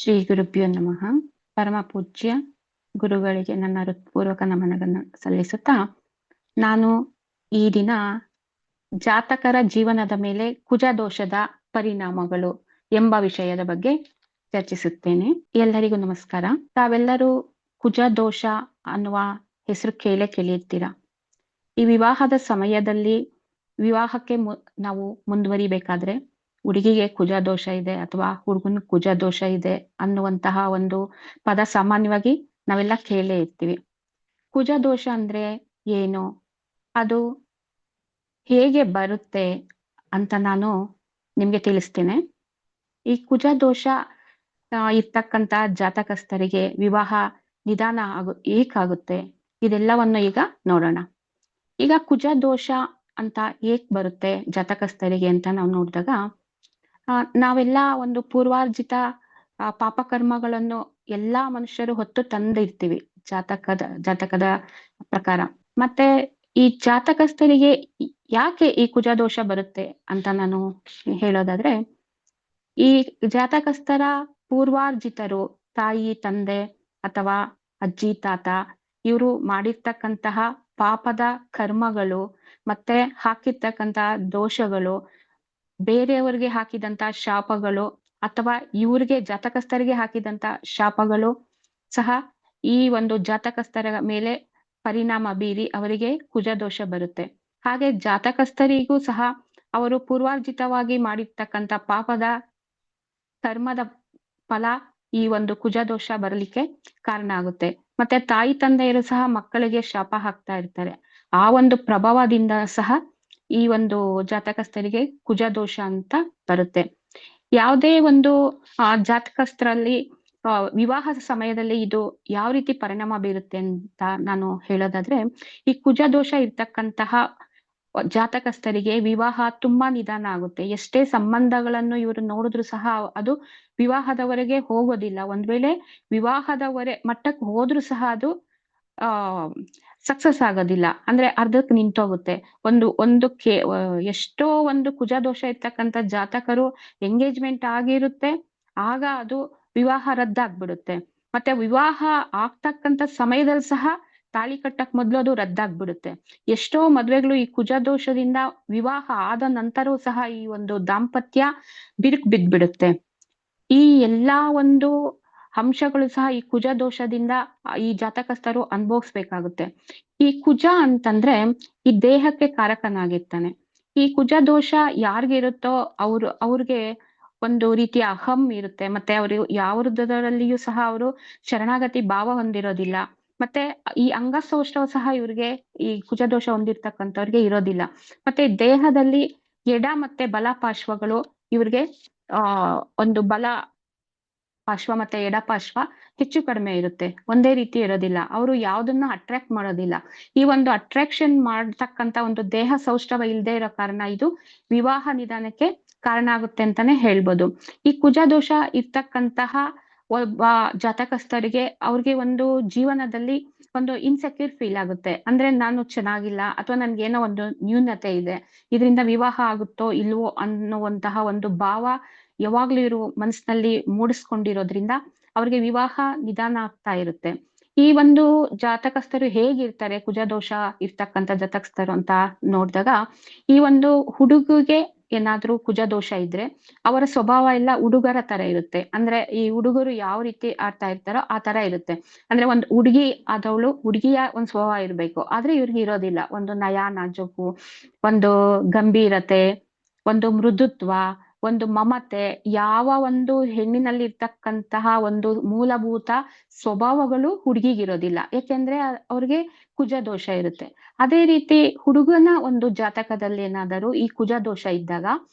ಶ್ರೀ ಗುರುಭ್ಯೋ ನಮಃ. ಪರಮ ಪೂಜ್ಯ ಗುರುಗಳಿಗೆ ನನ್ನ ಹೃತ್ಪೂರ್ವಕ ನಮನಗಳನ್ನು ಸಲ್ಲಿಸುತ್ತಾ, ನಾನು ಈ ದಿನ ಜಾತಕರ ಜೀವನದ ಮೇಲೆ ಕುಜ ದೋಷದ ಪರಿಣಾಮಗಳು ಎಂಬ ವಿಷಯದ ಬಗ್ಗೆ ಚರ್ಚಿಸುತ್ತೇನೆ. ಎಲ್ಲರಿಗೂ ನಮಸ್ಕಾರ. ತಾವೆಲ್ಲರೂ ಕುಜ ದೋಷ ಅನ್ನುವ ಹೆಸರು ಕೇಳಿರ್ತೀರಾ. ಈ ವಿವಾಹದ ಸಮಯದಲ್ಲಿ ವಿವಾಹಕ್ಕೆ ನಾವು ಮುಂದುವರಿಬೇಕಾದ್ರೆ ಹುಡುಗಿಗೆ ಕುಜ ದೋಷ ಇದೆ ಅಥವಾ ಹುಡುಗನ ಕುಜ ದೋಷ ಇದೆ ಅನ್ನುವಂತಹ ಒಂದು ಪದ ಸಾಮಾನ್ಯವಾಗಿ ನಾವೆಲ್ಲ ಕೇಳೇ ಇರ್ತೀವಿ. ಕುಜ ದೋಷ ಅಂದ್ರೆ ಏನು, ಅದು ಹೇಗೆ ಬರುತ್ತೆ ಅಂತ ನಾನು ನಿಮ್ಗೆ ತಿಳಿಸ್ತೇನೆ. ಈ ಕುಜ ದೋಷ ಇರ್ತಕ್ಕಂತ ಜಾತಕಸ್ಥರಿಗೆ ವಿವಾಹ ನಿಧಾನ ಏಕಾಗುತ್ತೆ, ಇದೆಲ್ಲವನ್ನು ಈಗ ನೋಡೋಣ. ಈಗ ಕುಜ ದೋಷ ಅಂತ ಏಕ್ ಬರುತ್ತೆ ಜಾತಕಸ್ಥರಿಗೆ ಅಂತ ನಾವು ನೋಡಿದಾಗ, ನಾವೆಲ್ಲ ಒಂದು ಪೂರ್ವಾರ್ಜಿತ ಪಾಪಕರ್ಮಗಳನ್ನು ಎಲ್ಲಾ ಮನುಷ್ಯರು ಹೊತ್ತು ತಂದಿರ್ತೀವಿ ಜಾತಕದ ಪ್ರಕಾರ. ಮತ್ತೆ ಈ ಜಾತಕಸ್ಥರಿಗೆ ಯಾಕೆ ಈ ಕುಜ ದೋಷ ಬರುತ್ತೆ ಅಂತ ನಾನು ಹೇಳೋದಾದ್ರೆ, ಈ ಜಾತಕಸ್ಥರ ಪೂರ್ವಾರ್ಜಿತರು, ತಾಯಿ ತಂದೆ ಅಥವಾ ಅಜ್ಜಿ ತಾತ, ಇವರು ಮಾಡಿರ್ತಕ್ಕಂತಹ ಪಾಪದ ಕರ್ಮಗಳು ಮತ್ತೆ ಹಾಕಿರ್ತಕ್ಕಂತಹ ದೋಷಗಳು, ಬೇರೆಯವರಿಗೆ ಹಾಕಿದಂತ ಶಾಪಗಳು ಅಥವಾ ಇವ್ರಿಗೆ ಜಾತಕಸ್ಥರಿಗೆ ಹಾಕಿದಂತ ಶಾಪಗಳು ಸಹ ಈ ಒಂದು ಜಾತಕಸ್ಥರ ಮೇಲೆ ಪರಿಣಾಮ ಬೀರಿ ಅವರಿಗೆ ಕುಜ ದೋಷ ಬರುತ್ತೆ. ಹಾಗೆ ಜಾತಕಸ್ಥರಿಗೂ ಸಹ ಅವರು ಪೂರ್ವಾರ್ಜಿತವಾಗಿ ಮಾಡಿರ್ತಕ್ಕಂಥ ಪಾಪದ ಕರ್ಮದ ಫಲ ಈ ಒಂದು ಕುಜ ದೋಷ ಬರಲಿಕ್ಕೆ ಕಾರಣ ಆಗುತ್ತೆ. ಮತ್ತೆ ತಾಯಿ ತಂದೆಯರು ಸಹ ಮಕ್ಕಳಿಗೆ ಶಾಪ ಹಾಕ್ತಾ ಇರ್ತಾರೆ. ಆ ಒಂದು ಪ್ರಭಾವದಿಂದ ಸಹ ಈ ಒಂದು ಜಾತಕಸ್ಥರಿಗೆ ಕುಜ ದೋಷ ಅಂತ ಬರುತ್ತೆ. ಯಾವುದೇ ಒಂದು ಜಾತಕಸ್ಥರಲ್ಲಿ ವಿವಾಹದ ಸಮಯದಲ್ಲಿ ಇದು ಯಾವ ರೀತಿ ಪರಿಣಾಮ ಬೀರುತ್ತೆ ಅಂತ ನಾನು ಹೇಳೋದಾದ್ರೆ, ಈ ಕುಜ ದೋಷ ಇರ್ತಕ್ಕಂತಹ ಜಾತಕಸ್ಥರಿಗೆ ವಿವಾಹ ತುಂಬಾ ನಿಧಾನ ಆಗುತ್ತೆ. ಎಷ್ಟೇ ಸಂಬಂಧಗಳನ್ನು ಇವರು ನೋಡಿದ್ರು ಸಹ ಅದು ವಿವಾಹದವರೆಗೆ ಹೋಗೋದಿಲ್ಲ. ಒಂದ್ ವೇಳೆ ವಿವಾಹದವರೆ ಮಟ್ಟಕ್ಕೆ ಹೋದ್ರು ಸಹ ಅದು ಸಕ್ಸಸ್ ಆಗೋದಿಲ್ಲ, ಅಂದ್ರೆ ಅರ್ಧಕ್ಕೆ ನಿಂತೋಗುತ್ತೆ. ಒಂದಕ್ಕೆ ಎಷ್ಟೋ ಒಂದು ಕುಜ ದೋಷ ಇರ್ತಕ್ಕಂಥ ಜಾತಕರು ಎಂಗೇಜ್ಮೆಂಟ್ ಆಗಿರುತ್ತೆ, ಆಗ ಅದು ವಿವಾಹ ರದ್ದಾಗ್ಬಿಡುತ್ತೆ. ಮತ್ತೆ ವಿವಾಹ ಆಗ್ತಕ್ಕಂಥ ಸಮಯದಲ್ಲಿ ಸಹ ತಾಳಿ ಕಟ್ಟಕ್ ಮೊದ್ಲು ಅದು ರದ್ದಾಗ್ಬಿಡುತ್ತೆ. ಎಷ್ಟೋ ಮದ್ವೆಗಳು ಈ ಕುಜ ದೋಷದಿಂದ ವಿವಾಹ ಆದ ನಂತರವೂ ಸಹ ಈ ಒಂದು ದಾಂಪತ್ಯ ಬಿರುಕು ಬಿದ್ಬಿಡುತ್ತೆ. ಈ ಎಲ್ಲಾ ಒಂದು ಅಂಶಗಳು ಸಹ ಈ ಕುಜ ದೋಷದಿಂದ ಈ ಜಾತಕಸ್ಥರು ಅನುಭವಿಸ್ಬೇಕಾಗುತ್ತೆ. ಈ ಕುಜ ಅಂತಂದ್ರೆ ಈ ದೇಹಕ್ಕೆ ಕಾರಕನಾಗಿರ್ತಾನೆ. ಈ ಕುಜ ದೋಷ ಯಾರಿಗಿರುತ್ತೋ ಅವ್ರಿಗೆ ಒಂದು ರೀತಿಯ ಅಹಂ ಇರುತ್ತೆ. ಮತ್ತೆ ಅವರು ಯಾವುದರಲ್ಲಿಯೂ ಸಹ ಅವರು ಶರಣಾಗತಿ ಭಾವ ಹೊಂದಿರೋದಿಲ್ಲ. ಮತ್ತೆ ಈ ಅಂಗಸೌಷ್ಠವ ಸಹ ಇವ್ರಿಗೆ ಈ ಕುಜದೋಷ ಹೊಂದಿರ್ತಕ್ಕಂಥವ್ರಿಗೆ ಇರೋದಿಲ್ಲ. ಮತ್ತೆ ದೇಹದಲ್ಲಿ ಎಡ ಮತ್ತೆ ಬಲ ಪಾರ್ಶ್ವಗಳು ಇವ್ರಿಗೆ ಒಂದು ಬಲ ಪಾರ್ಶ್ವ ಮತ್ತೆ ಎಡ ಪಾರ್ಶ್ವ ಹೆಚ್ಚು ಕಡಿಮೆ ಇರುತ್ತೆ, ಒಂದೇ ರೀತಿ ಇರೋದಿಲ್ಲ. ಅವರು ಯಾವ್ದನ್ನ ಅಟ್ರಾಕ್ಟ್ ಮಾಡೋದಿಲ್ಲ. ಈ ಒಂದು ಅಟ್ರಾಕ್ಷನ್ ಮಾಡ್ತಕ್ಕಂತ ಒಂದು ದೇಹ ಸೌಷ್ಠವ ಇಲ್ಲದೆ ಇರೋ ಕಾರಣ ಇದು ವಿವಾಹ ನಿಧಾನಕ್ಕೆ ಕಾರಣ ಆಗುತ್ತೆ ಅಂತಾನೆ ಹೇಳ್ಬೋದು. ಈ ಕುಜ ದೋಷ ಇರ್ತಕ್ಕಂತಹ ಒಬ್ಬ ಜಾತಕಸ್ಥರಿಗೆ ಅವ್ರಿಗೆ ಒಂದು ಜೀವನದಲ್ಲಿ ಒಂದು ಇನ್ಸೆಕ್ಯೂರ್ ಫೀಲ್ ಆಗುತ್ತೆ. ಅಂದ್ರೆ ನಾನು ಚೆನ್ನಾಗಿಲ್ಲ ಅಥವಾ ನನ್ಗೆ ಏನೋ ಒಂದು ನ್ಯೂನತೆ ಇದೆ, ಇದರಿಂದ ವಿವಾಹ ಆಗುತ್ತೋ ಇಲ್ವೋ ಅನ್ನುವಂತಹ ಒಂದು ಭಾವ ಯಾವಾಗ್ಲೂ ಇವರು ಮನಸ್ಸಿನಲ್ಲಿ ಮೂಡಿಸ್ಕೊಂಡಿರೋದ್ರಿಂದ ಅವ್ರಿಗೆ ವಿವಾಹ ನಿಧಾನ ಆಗ್ತಾ ಇರುತ್ತೆ. ಈ ಒಂದು ಜಾತಕಸ್ಥರು ಹೇಗಿರ್ತಾರೆ, ಕುಜ ದೋಷ ಇರ್ತಕ್ಕಂಥ ಜಾತಕಸ್ಥರು ಅಂತ ನೋಡಿದಾಗ, ಈ ಒಂದು ಹುಡುಗಿಗೆ ಏನಾದ್ರೂ ಕುಜ ದೋಷ ಇದ್ರೆ ಅವರ ಸ್ವಭಾವ ಎಲ್ಲ ಹುಡುಗರ ತರ ಇರುತ್ತೆ. ಅಂದ್ರೆ ಈ ಹುಡುಗರು ಯಾವ ರೀತಿ ಆಡ್ತಾ ಇರ್ತಾರೋ ಆ ತರ ಇರುತ್ತೆ. ಅಂದ್ರೆ ಒಂದು ಹುಡುಗಿ ಆದವಳು ಹುಡುಗಿಯ ಒಂದು ಸ್ವಭಾವ ಇರ್ಬೇಕು, ಆದ್ರೆ ಇವ್ರಿಗೆ ಇರೋದಿಲ್ಲ. ಒಂದು ನಯ ನಾಜೂಕು, ಒಂದು ಗಂಭೀರತೆ, ಒಂದು ಮೃದುತ್ವ, ಒಂದು ಮಮತೆ, ಯಾವ ಒಂದು ಹೆಣ್ಣಿನಲ್ಲಿ ಇರ್ತಕ್ಕಂತಹ ಒಂದು ಮೂಲಭೂತ ಸ್ವಭಾವಗಳು ಹುಡುಗಿಗಿರೋದಿಲ್ಲ. ಯಾಕೆಂದ್ರೆ ಅವ್ರಿಗೆ ಕುಜ ದೋಷ ಇರುತ್ತೆ. ಅದೇ ರೀತಿ ಹುಡುಗನ ಒಂದು ಜಾತಕದಲ್ಲಿ ಏನಾದರೂ ಈ ಕುಜ ದೋಷ ಇದ್ದಾಗ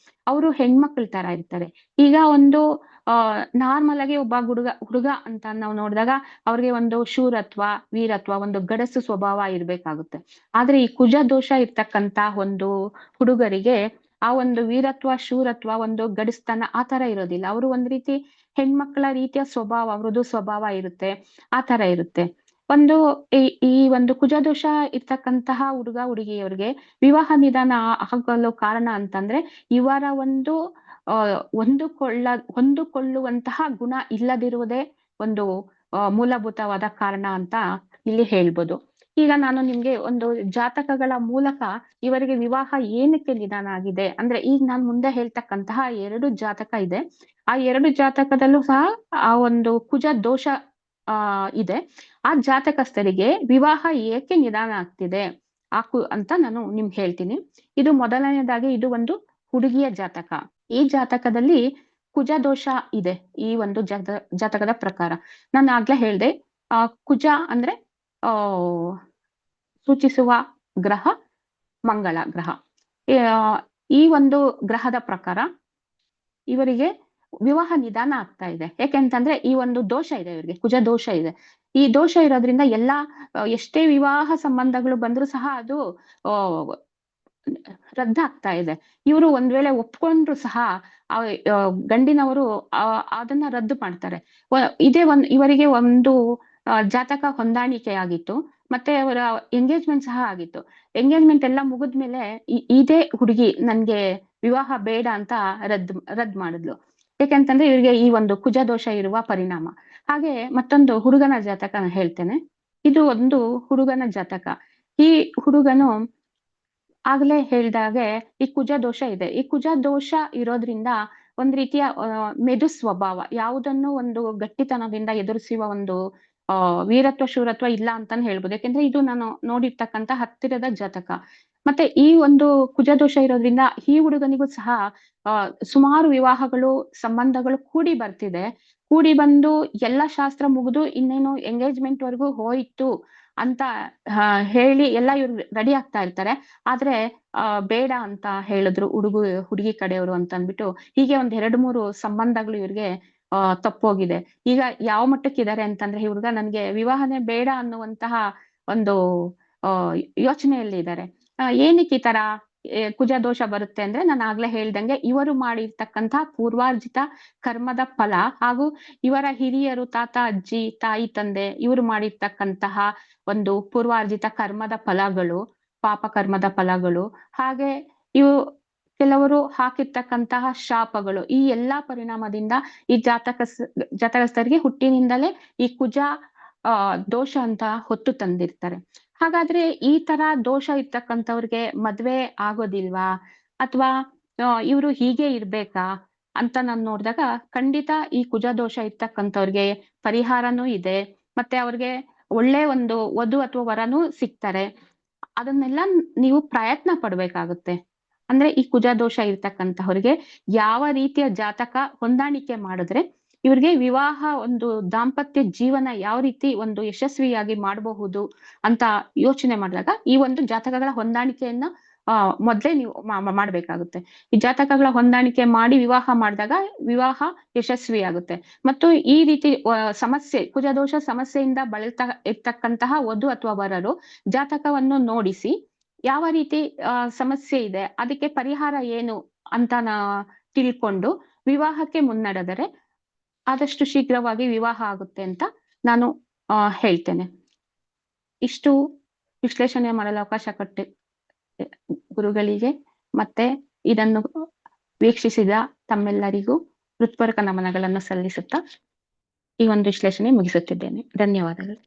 ಅವರು ಹೆಣ್ಮಕ್ಳ ತರ ಇರ್ತಾರೆ. ಈಗ ಒಂದು ನಾರ್ಮಲ್ ಆಗಿ ಒಬ್ಬ ಹುಡುಗ ಅಂತ ನಾವು ನೋಡಿದಾಗ ಅವ್ರಿಗೆ ಒಂದು ಶೂರತ್ವ, ವೀರತ್ವ, ಒಂದು ಗಡಸು ಸ್ವಭಾವ ಇರ್ಬೇಕಾಗುತ್ತೆ. ಆದ್ರೆ ಈ ಕುಜ ದೋಷ ಇರ್ತಕ್ಕಂತ ಒಂದು ಹುಡುಗರಿಗೆ ಆ ಒಂದು ವೀರತ್ವ, ಶೂರತ್ವ, ಒಂದು ಗಡಸ್ತನ ಆ ತರ ಇರೋದಿಲ್ಲ. ಅವರು ಒಂದ್ ರೀತಿ ಹೆಣ್ಮಕ್ಳ ರೀತಿಯ ಸ್ವಭಾವ, ಮೃದು ಸ್ವಭಾವ ಇರುತ್ತೆ, ಆ ತರ ಇರುತ್ತೆ. ಒಂದು ಈ ಒಂದು ಕುಜದೋಷ ಇರ್ತಕ್ಕಂತಹ ಹುಡುಗ ಹುಡುಗಿಯವ್ರಿಗೆ ವಿವಾಹ ನಿಧಾನ ಆಗಲು ಕಾರಣ ಅಂತಂದ್ರೆ ಇವರ ಒಂದು ಹೊಂದಿಕೊಳ್ಳುವಂತಹ ಗುಣ ಇಲ್ಲದಿರುವುದೇ ಒಂದು ಮೂಲಭೂತವಾದ ಕಾರಣ ಅಂತ ಇಲ್ಲಿ ಹೇಳ್ಬೋದು. ಈಗ ನಾನು ನಿಮ್ಗೆ ಒಂದು ಜಾತಕಗಳ ಮೂಲಕ ಇವರಿಗೆ ವಿವಾಹ ಏನಕ್ಕೆ ನಿಧಾನ ಆಗಿದೆ ಅಂದ್ರೆ, ಈಗ ನಾನ್ ಮುಂದೆ ಹೇಳ್ತಕ್ಕಂತಹ 2 ಜಾತಕ ಇದೆ. ಆ 2 ಜಾತಕದಲ್ಲೂ ಸಹ ಆ ಒಂದು ಕುಜ ದೋಷ ಇದೆ. ಆ ಜಾತಕಸ್ಥರಿಗೆ ವಿವಾಹ ಏಕೆ ನಿಧಾನ ಆಗ್ತಿದೆ ಅಂತ ನಾನು ನಿಮ್ಗೆ ಹೇಳ್ತೀನಿ. ಇದು ಮೊದಲನೇದಾಗಿ ಇದು ಒಂದು ಹುಡುಗಿಯ ಜಾತಕ. ಈ ಜಾತಕದಲ್ಲಿ ಕುಜ ದೋಷ ಇದೆ. ಈ ಒಂದು ಜಾತಕದ ಪ್ರಕಾರ ನಾನು ಆಗ್ಲೇ ಹೇಳ್ದೆ, ಕುಜ ಅಂದ್ರೆ ಆ ಸೂಚಿಸುವ ಗ್ರಹ ಮಂಗಳ ಗ್ರಹ. ಈ ಒಂದು ಗ್ರಹದ ಪ್ರಕಾರ ಇವರಿಗೆ ವಿವಾಹ ನಿಧಾನ ಆಗ್ತಾ ಇದೆ. ಯಾಕೆಂತಂದ್ರೆ ಈ ಒಂದು ದೋಷ ಇದೆ, ಇವರಿಗೆ ಕುಜ ದೋಷ ಇದೆ. ಈ ದೋಷ ಇರೋದ್ರಿಂದ ಎಲ್ಲಾ ಎಷ್ಟೇ ವಿವಾಹ ಸಂಬಂಧಗಳು ಬಂದ್ರು ಸಹ ಅದು ರದ್ದಾಗ್ತಾ ಇದೆ. ಇವರು ಒಂದ್ ವೇಳೆ ಒಪ್ಕೊಂಡ್ರು ಸಹ ಗಂಡಿನವರು ಅದನ್ನ ರದ್ದು ಮಾಡ್ತಾರೆ. ಇದೇ ಇವರಿಗೆ ಒಂದು ಜಾತಕ ಹೊಂದಾಣಿಕೆ ಆಗಿತ್ತು, ಮತ್ತೆ ಅವರ ಎಂಗೇಜ್ಮೆಂಟ್ ಸಹ ಆಗಿತ್ತು. ಎಂಗೇಜ್ಮೆಂಟ್ ಎಲ್ಲ ಮುಗಿದ್ಮೇಲೆ ಇದೇ ಹುಡುಗಿ ನನ್ಗೆ ವಿವಾಹ ಬೇಡ ಅಂತ ರದ್ ಮಾಡಿದ್ಲು. ಯಾಕೆಂತಂದ್ರೆ ಇವರಿಗೆ ಈ ಒಂದು ಕುಜ ದೋಷ ಇರುವ ಪರಿಣಾಮ. ಹಾಗೆ ಮತ್ತೊಂದು ಹುಡುಗನ ಜಾತಕ ಹೇಳ್ತೇನೆ. ಇದು ಒಂದು ಹುಡುಗನ ಜಾತಕ. ಈ ಹುಡುಗನು ಆಗ್ಲೇ ಹೇಳ್ದಾಗೆ ಈ ಕುಜ ದೋಷ ಇದೆ. ಈ ಕುಜ ದೋಷ ಇರೋದ್ರಿಂದ ಒಂದ್ ರೀತಿಯ ಮೆದು ಸ್ವಭಾವ, ಯಾವುದನ್ನು ಒಂದು ಗಟ್ಟಿತನದಿಂದ ಎದುರಿಸುವ ಒಂದು ವೀರತ್ವ ಶೂರತ್ವ ಇಲ್ಲ ಅಂತಾನೆ ಹೇಳ್ಬೋದು. ಯಾಕೆಂದ್ರೆ ಇದು ನಾನು ನೋಡಿರ್ತಕ್ಕಂತ ಹತ್ತಿರದ ಜಾತಕ. ಮತ್ತೆ ಈ ಒಂದು ಕುಜ ದೋಷ ಇರೋದ್ರಿಂದ ಈ ಹುಡುಗನಿಗೂ ಸಹ ಸುಮಾರು ವಿವಾಹಗಳು ಸಂಬಂಧಗಳು ಕೂಡಿ ಬರ್ತಿದೆ. ಕೂಡಿ ಬಂದು ಎಲ್ಲ ಶಾಸ್ತ್ರ ಮುಗಿದು ಇನ್ನೇನು ಎಂಗೇಜ್ಮೆಂಟ್ ವರೆಗೂ ಹೋಯ್ತು ಅಂತ ಹೇಳಿ ಎಲ್ಲ ಇವ್ರು ರೆಡಿ ಆಗ್ತಾ ಇರ್ತಾರೆ. ಆದ್ರೆ ಬೇಡ ಅಂತ ಹೇಳಿದ್ರು ಹುಡುಗಿ ಕಡೆಯವರು ಅಂತ ಅಂದ್ಬಿಟ್ಟು ಹೀಗೆ ಒಂದ್ 2-3 ಸಂಬಂಧಗಳು ಇವ್ರಿಗೆ ತಪ್ಪೋಗಿದೆ. ಈಗ ಯಾವ ಮಟ್ಟಕ್ಕಿದ್ದಾರೆ ಅಂತಂದ್ರೆ, ಈ ಹುಡುಗ ನನ್ಗೆ ವಿವಾಹನೇ ಬೇಡ ಅನ್ನುವಂತಹ ಒಂದು ಯೋಚನೆಯಲ್ಲಿ ಇದ್ದಾರೆ. ಏನಕ್ಕೆ ಈ ತರ ಕುಜ ದೋಷ ಬರುತ್ತೆ ಅಂದ್ರೆ, ನಾನು ಆಗ್ಲೇ ಹೇಳ್ದಂಗೆ ಇವರು ಮಾಡಿರ್ತಕ್ಕಂತಹ ಪೂರ್ವಾರ್ಜಿತ ಕರ್ಮದ ಫಲ ಹಾಗೂ ಇವರ ಹಿರಿಯರು ತಾತ ಅಜ್ಜಿ ತಾಯಿ ತಂದೆ ಇವರು ಮಾಡಿರ್ತಕ್ಕಂತಹ ಒಂದು ಪೂರ್ವಾರ್ಜಿತ ಕರ್ಮದ ಫಲಗಳು, ಪಾಪ ಕರ್ಮದ ಫಲಗಳು, ಹಾಗೆ ಇವು ಕೆಲವರು ಹಾಕಿರ್ತಕ್ಕಂತಹ ಶಾಪಗಳು, ಈ ಎಲ್ಲಾ ಪರಿಣಾಮದಿಂದ ಈ ಜಾತಕಸ್ಥರಿಗೆ ಹುಟ್ಟಿನಿಂದಲೇ ಈ ಕುಜ ದೋಷ ಅಂತ ಹೊತ್ತು ತಂದಿರ್ತಾರೆ. ಹಾಗಾದ್ರೆ ಈ ತರ ದೋಷ ಇರ್ತಕ್ಕಂಥವ್ರಿಗೆ ಮದ್ವೆ ಆಗೋದಿಲ್ವಾ, ಅಥವಾ ಇವರು ಹೀಗೆ ಇರ್ಬೇಕಾ ಅಂತ ನಾನ್ ನೋಡಿದಾಗ, ಖಂಡಿತ ಈ ಕುಜ ದೋಷ ಇರ್ತಕ್ಕಂಥವ್ರಿಗೆ ಪರಿಹಾರನೂ ಇದೆ. ಮತ್ತೆ ಅವ್ರಿಗೆ ಒಳ್ಳೆ ಒಂದು ವಧು ಅಥವಾ ವರನೂ ಸಿಗ್ತಾರೆ. ಅದನ್ನೆಲ್ಲ ನೀವು ಪ್ರಯತ್ನ ಪಡ್ಬೇಕಾಗುತ್ತೆ. ಅಂದ್ರೆ ಈ ಕುಜ ದೋಷ ಇರ್ತಕ್ಕಂಥವ್ರಿಗೆ ಯಾವ ರೀತಿಯ ಜಾತಕ ಹೊಂದಾಣಿಕೆ ಮಾಡಿದ್ರೆ ಇವ್ರಿಗೆ ವಿವಾಹ ಒಂದು ದಾಂಪತ್ಯ ಜೀವನ ಯಾವ ರೀತಿ ಒಂದು ಯಶಸ್ವಿಯಾಗಿ ಮಾಡಬಹುದು ಅಂತ ಯೋಚನೆ ಮಾಡಿದಾಗ ಈ ಒಂದು ಜಾತಕಗಳ ಹೊಂದಾಣಿಕೆಯನ್ನ ಮೊದ್ಲೇ ನೀವು ಮಾಡ್ಬೇಕಾಗುತ್ತೆ. ಈ ಜಾತಕಗಳ ಹೊಂದಾಣಿಕೆ ಮಾಡಿ ವಿವಾಹ ಮಾಡಿದಾಗ ವಿವಾಹ ಯಶಸ್ವಿಯಾಗುತ್ತೆ. ಮತ್ತು ಈ ರೀತಿ ಸಮಸ್ಯೆ, ಕುಜದೋಷ ಸಮಸ್ಯೆಯಿಂದ ಬಳಲ್ತಾ ಇರ್ತಕ್ಕಂತಹ ವಧು ಅಥವಾ ವರರು ಜಾತಕವನ್ನು ನೋಡಿಸಿ ಯಾವ ರೀತಿ ಸಮಸ್ಯೆ ಇದೆ, ಅದಕ್ಕೆ ಪರಿಹಾರ ಏನು ಅಂತ ತಿಳ್ಕೊಂಡು ವಿವಾಹಕ್ಕೆ ಮುನ್ನಡೆದರೆ ಆದಷ್ಟು ಶೀಘ್ರವಾಗಿ ವಿವಾಹ ಆಗುತ್ತೆ ಅಂತ ನಾನು ಹೇಳ್ತೇನೆ. ಇಷ್ಟು ವಿಶ್ಲೇಷಣೆ ಮಾಡಲು ಅವಕಾಶ ಕೊಟ್ಟ ಗುರುಗಳಿಗೆ ಮತ್ತೆ ಇದನ್ನು ವೀಕ್ಷಿಸಿದ ತಮ್ಮೆಲ್ಲರಿಗೂ ಹೃತ್ಪೂರ್ವಕ ನಮನಗಳನ್ನು ಸಲ್ಲಿಸುತ್ತಾ ಈ ಒಂದು ವಿಶ್ಲೇಷಣೆ ಮುಗಿಸುತ್ತಿದ್ದೇನೆ. ಧನ್ಯವಾದಗಳು.